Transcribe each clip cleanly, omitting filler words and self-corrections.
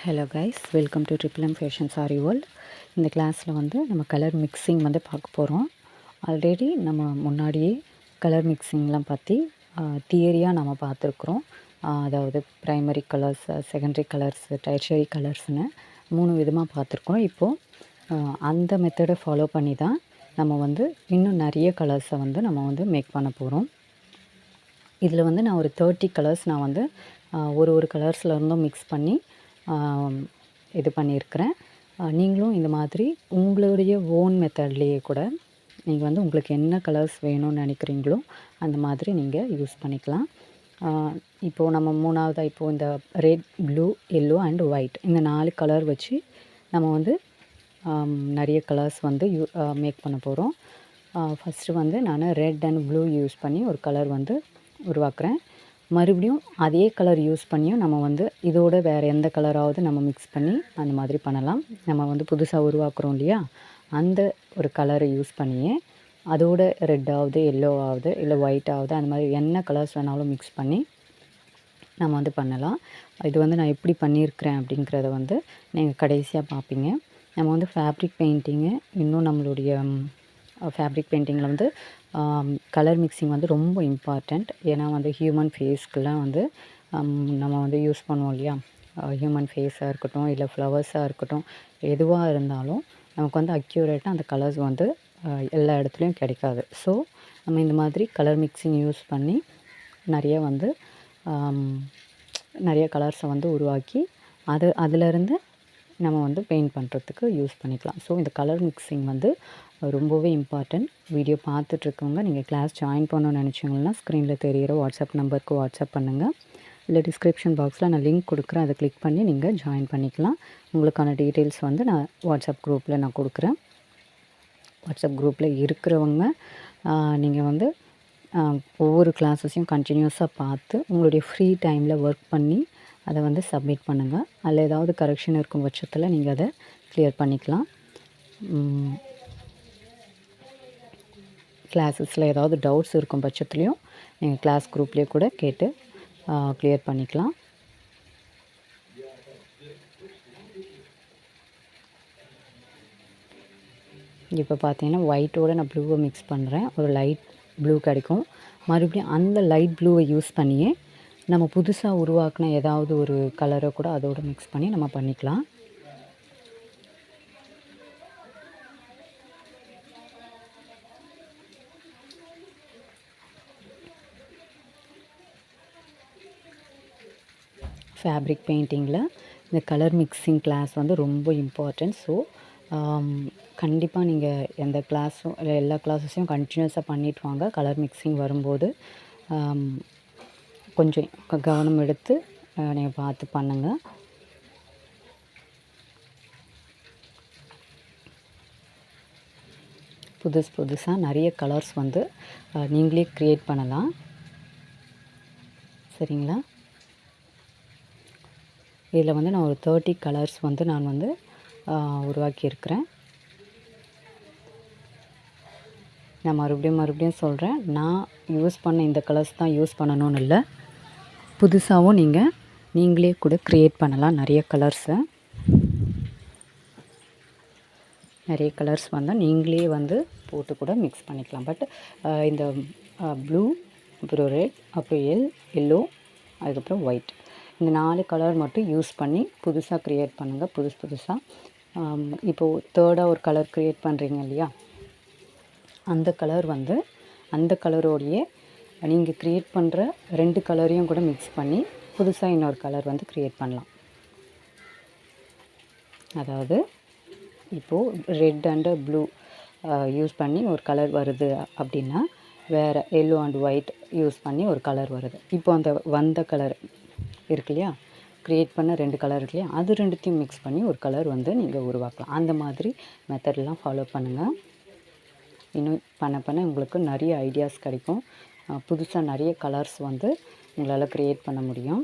Hello guys, welcome to triple M fashion sorry world. இந்த கிளாஸில் வந்து நம்ம கலர் மிக்சிங் வந்து பார்க்க போகிறோம். ஆல்ரெடி நம்ம முன்னாடியே கலர் மிக்சிங்லாம் பற்றி தியரியாக நம்ம பார்த்துருக்குறோம். அதாவது primary colours, secondary colours, tertiary கலர்ஸ்னு 3 விதமாக பார்த்துருக்கோம். இப்போது அந்த மெத்தடை ஃபாலோ பண்ணி தான் நம்ம வந்து இன்னும் நிறைய கலர்ஸை வந்து நம்ம வந்து மேக் பண்ண போகிறோம். இதில் வந்து நான் ஒரு 30 கலர்ஸ் நான் வந்து ஒரு கலர்ஸில் இருந்தும் மிக்ஸ் பண்ணி இது பண்ணியிருக்கிறேன். நீங்களும் இந்த மாதிரி உங்களுடைய ஓன் மெத்தட்லேயே கூட நீங்கள் வந்து உங்களுக்கு என்ன கலர்ஸ் வேணும்னு நினைக்கிறீங்களோ அந்த மாதிரி நீங்கள் யூஸ் பண்ணிக்கலாம். இப்போது நம்ம மூணாவதாக இப்போது இந்த red, blue, yellow and white இந்த 4 கலர் வச்சு நம்ம வந்து நிறைய கலர்ஸ் வந்து மேக் பண்ண போகிறோம். ஃபஸ்ட்டு வந்து நான் ரெட் அண்ட் ப்ளூ யூஸ் பண்ணி ஒரு கலர் வந்து உருவாக்குறேன். மறுபடியும் அதே கலர் யூஸ் பண்ணியும் நம்ம வந்து இதோட வேறு எந்த கலராவது நம்ம மிக்ஸ் பண்ணி அந்த மாதிரி பண்ணலாம். நம்ம வந்து புதுசாக உருவாக்குறோம் இல்லையா, அந்த ஒரு கலரை யூஸ் பண்ணியே அதோட ரெட்டாவது, எல்லோவாவது, இல்லை ஒயிட்டாவது அந்த மாதிரி என்ன கலர்ஸ் வேணாலும் மிக்ஸ் பண்ணி நம்ம வந்து பண்ணலாம். இது வந்து நான் எப்படி பண்ணியிருக்கிறேன் அப்படிங்கிறத வந்து நீங்கள் கடைசியாக பார்ப்பீங்க. நம்ம வந்து ஃபேப்ரிக் பெயிண்டிங்கு இன்னும் நம்மளுடைய ஃபேப்ரிக் பெயிண்டிங்கில் வந்து கலர் மிக்சிங் வந்து ரொம்ப இம்பார்ட்டண்ட். ஏன்னா வந்து ஹியூமன் ஃபேஸ்க்கெலாம் வந்து நம்ம வந்து யூஸ் பண்ணுவோம் இல்லையா, ஹியூமன் ஃபேஸாக இருக்கட்டும் இல்லை ஃப்ளவர்ஸாக இருக்கட்டும், எதுவாக இருந்தாலும் நமக்கு வந்து அக்யூரேட்டாக அந்த கலர்ஸ் வந்து எல்லா இடத்துலையும் கிடைக்காது. ஸோ நம்ம இந்த மாதிரி கலர் மிக்சிங் யூஸ் பண்ணி நிறைய கலர்ஸை வந்து உருவாக்கி அதிலேருந்து நம்ம வந்து பெயிண்ட் பண்ணுறதுக்கு யூஸ் பண்ணிக்கலாம். ஸோ இந்த கலர் மிக்சிங் வந்து ரொம்பவே இம்பார்ட்டண்ட். வீடியோ பார்த்துட்ருக்கவங்க நீங்கள் கிளாஸ் ஜாயின் பண்ணணும்னு நினச்சிங்கன்னா ஸ்க்ரீனில் தெரிகிற வாட்ஸ்அப் நம்பருக்கு வாட்ஸ்அப் பண்ணுங்கள். இல்லை டிஸ்கிரிப்ஷன் பாக்ஸில் நான் லிங்க் கொடுக்குறேன், அதை கிளிக் பண்ணி நீங்கள் ஜாயின் பண்ணிக்கலாம். உங்களுக்கான டீட்டெயில்ஸ் வந்து நான் வாட்ஸ்அப் குரூப்பில் நான் கொடுக்குறேன். வாட்ஸ்அப் குரூப்பில் இருக்கிறவங்க நீங்கள் வந்து ஒவ்வொரு கிளாஸஸையும் கண்டினியூஸாக பார்த்து உங்களுடைய ஃப்ரீ டைமில் ஒர்க் பண்ணி அதை வந்து சப்மிட் பண்ணுங்கள். அதில் ஏதாவது கரெக்ஷன் இருக்கும் பட்சத்தில் நீங்கள் அதை கிளியர் பண்ணிக்கலாம். கிளாஸஸில் ஏதாவது டவுட்ஸ் இருக்கும் பட்சத்துலேயும் நீங்கள் கிளாஸ் குரூப்லேயே கூட கேட்டு கிளியர் பண்ணிக்கலாம். இப்போ பார்த்தீங்கன்னா ஒயிட்டோடு நான் ப்ளூவை மிக்ஸ் பண்ணுறேன். ஒரு லைட் ப்ளூ கிடைக்கும். மறுபடியும் அந்த லைட் ப்ளூவை யூஸ் பண்ணியே நம்ம புதுசாக உருவாக்கின ஏதாவது ஒரு கலரை கூட அதோடு மிக்ஸ் பண்ணி நம்ம பண்ணிக்கலாம். ஃபேப்ரிக் பெயிண்டிங்கில் இந்த கலர் மிக்சிங் கிளாஸ் வந்து ரொம்ப இம்பார்ட்டன்ட். ஸோ கண்டிப்பாக நீங்கள் எந்த கிளாஸும் இல்லை எல்லா கிளாஸஸையும் கண்டினியூஸாக பண்ணிட்டு வாங்க. கலர் மிக்சிங் வரும்போது கொஞ்சம் கவனம் எடுத்து நீங்கள் பார்த்து பண்ணுங்கள். புதுசாக நிறைய கலர்ஸ் வந்து நீங்களே க்ரியேட் பண்ணலாம். சரிங்களா? இதில் வந்து நான் ஒரு 30 கலர்ஸ் வந்து நான் வந்து உருவாக்கியிருக்கிறேன். நான் மறுபடியும் சொல்கிறேன், நான் யூஸ் பண்ண இந்த கலர்ஸ் தான் யூஸ் பண்ணணும்னு இல்லை, புதுசாகவும் நீங்களே கூட க்ரியேட் பண்ணலாம். நிறைய கலர்ஸ் வந்து நீங்களே வந்து போட்டு கூட மிக்ஸ் பண்ணிக்கலாம். பட் இந்த ப்ளூ, அப்புறம் ரெட், அப்புறம் எல்லோ, அதுக்கப்புறம் ஒயிட் இந்த 4 கலர் மட்டும் யூஸ் பண்ணி புதுசாக க்ரியேட் பண்ணுங்கள். புதுசாக இப்போது தேர்டாக ஒரு கலர் க்ரியேட் பண்ணுறீங்க இல்லையா, அந்த கலர் வந்து அந்த கலரோடையே நீங்கள் க்ரியேட் பண்ணுற 2 கலரையும் கூட மிக்ஸ் பண்ணி புதுசாக இன்னொரு கலர் வந்து க்ரியேட் பண்ணலாம். அதாவது இப்போது ரெட் அண்டு ப்ளூ யூஸ் பண்ணி ஒரு கலர் வருது அப்படின்னா, வேறு எல்லோ அண்ட் ஒயிட் யூஸ் பண்ணி ஒரு கலர் வருது. இப்போ அந்த வந்த கலர் இருக்கு இல்லையா, க்ரியேட் பண்ண 2 கலர் இருக்கு இல்லையா, அது 2த்தையும் மிக்ஸ் பண்ணி ஒரு கலர் வந்து நீங்கள் உருவாக்கலாம். அந்த மாதிரி மெத்தடெலாம் ஃபாலோ பண்ணுங்கள். இன்னும் பண்ண உங்களுக்கு நிறைய ஐடியாஸ் கிடைக்கும். புதுசாக நிறைய கலர்ஸ் வந்து உங்களால் க்ரியேட் பண்ண முடியும்.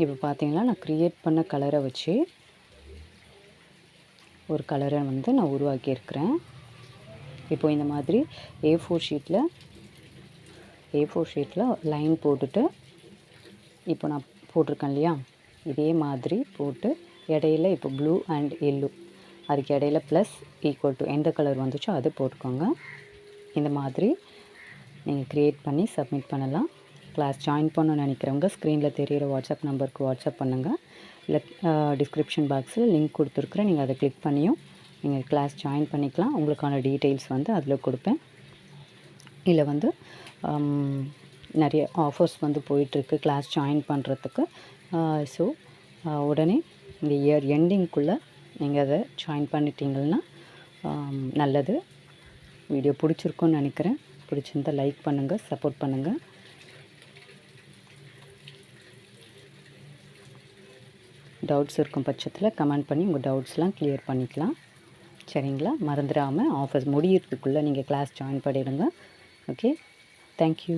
இப்போ பார்த்தீங்கன்னா நான் க்ரியேட் பண்ண கலரை வச்சு ஒரு கலரை வந்து நான் உருவாக்கியிருக்கிறேன். இப்போ இந்த மாதிரி A4 ஷீட்டில் A4 ஷீட்டில் லைன் போட்டுட்டு இப்போ நான் போட்டிருக்கேன் இல்லையா, இதே மாதிரி போட்டு இடையில இப்போ ப்ளூ அண்ட் எல்லோ அதுக்கு இடையில ப்ளஸ் ஈக்குவல் டு எந்த கலர் வந்துச்சோ அது போட்டுக்கோங்க. இந்த மாதிரி நீங்கள் க்ரியேட் பண்ணி சப்மிட் பண்ணலாம். கிளாஸ் ஜாயின் பண்ணணும்னு நினைக்கிறவங்க ஸ்க்ரீனில் தெரிகிற வாட்ஸ்அப் நம்பருக்கு வாட்ஸ்அப் பண்ணுங்கள். இல்லை டிஸ்கிரிப்ஷன் பாக்ஸில் லிங்க் கொடுத்துருக்குறேன், நீங்கள் அதை கிளிக் பண்ணியும் நீங்கள் கிளாஸ் ஜாயின் பண்ணிக்கலாம். உங்களுக்கான டீட்டெயில்ஸ் வந்து அதில் கொடுப்பேன். இல்லை வந்து நிறைய ஆஃபர்ஸ் வந்து போயிட்டுருக்கு கிளாஸ் ஜாயின் பண்ணுறதுக்கு. ஸோ உடனே இந்த இயர் எண்டிங்குள்ளே நீங்கள் அதை ஜாயின் பண்ணிட்டீங்கன்னா நல்லது. வீடியோ பிடிச்சிருக்குன்னு நினைக்கிறேன். பிடிச்சிருந்தால் லைக் பண்ணுங்கள், சப்போர்ட் பண்ணுங்கள். டவுட்ஸ் இருக்கும் பட்சத்தில் கமெண்ட் பண்ணி உங்கள் டவுட்ஸ்லாம் கிளியர் பண்ணிக்கலாம். சரிங்களா? மறந்துடாமல் ஆஃபர்ஸ் முடியறதுக்குள்ளே நீங்கள் கிளாஸ் ஜாயின் பண்ணிடுங்க. Okay, thank you.